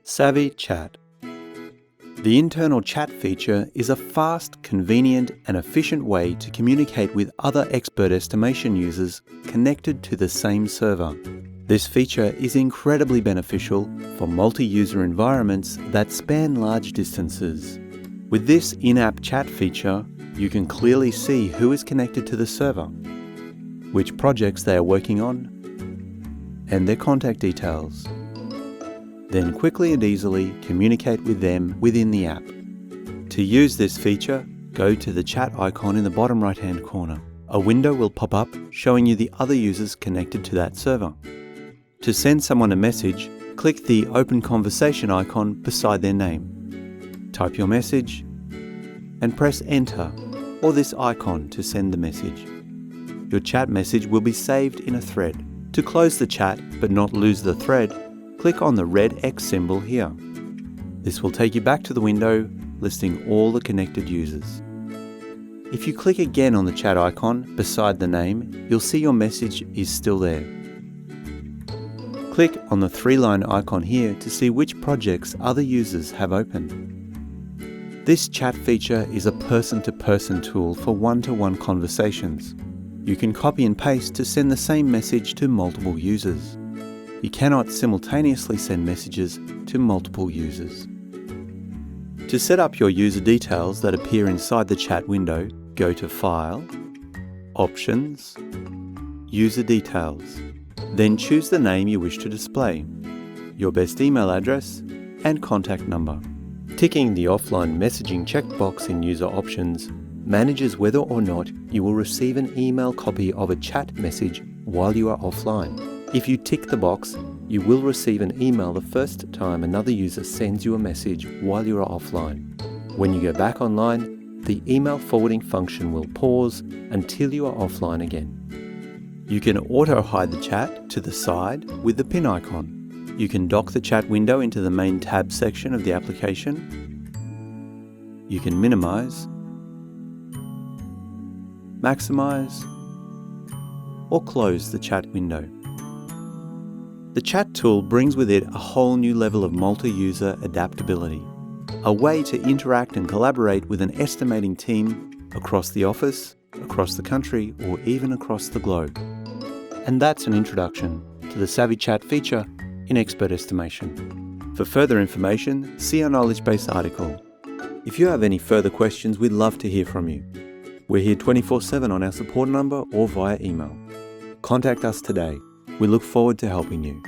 SavvyChat. The internal chat feature is a fast, convenient and efficient way to communicate with other expert estimation users connected to the same server. This feature is incredibly beneficial for multi-user environments that span large distances. With this in-app chat feature, you can clearly see who is connected to the server, which projects they are working on, and their contact details. Then quickly and easily communicate with them within the app. To use this feature, go to the chat icon in the bottom right-hand corner. A window will pop up showing you the other users connected to that server. To send someone a message, click the Open Conversation icon beside their name. Type your message and press Enter or this icon to send the message. Your chat message will be saved in a thread. To close the chat but not lose the thread, click on the red X symbol here. This will take you back to the window listing all the connected users. If you click again on the chat icon beside the name, you'll see your message is still there. Click on the three-line icon here to see which projects other users have opened. This chat feature is a person-to-person tool for one-to-one conversations. You can copy and paste to send the same message to multiple users. You cannot simultaneously send messages to multiple users. To set up your user details that appear inside the chat window, go to File, Options, User Details. Then choose the name you wish to display, your best email address, and contact number. Ticking the offline messaging checkbox in User Options manages whether or not you will receive an email copy of a chat message while you are offline. If you tick the box, you will receive an email the first time another user sends you a message while you are offline. When you go back online, the email forwarding function will pause until you are offline again. You can auto-hide the chat to the side with the pin icon. You can dock the chat window into the main tab section of the application. You can minimize, maximize, or close the chat window. The chat tool brings with it a whole new level of multi-user adaptability, a way to interact and collaborate with an estimating team across the office, across the country, or even across the globe. And that's an introduction to the SavvyChat feature in expert estimation. For further information, see our knowledge base article. If you have any further questions, we'd love to hear from you. We're here 24/7 on our support number or via email. Contact us today. We look forward to helping you.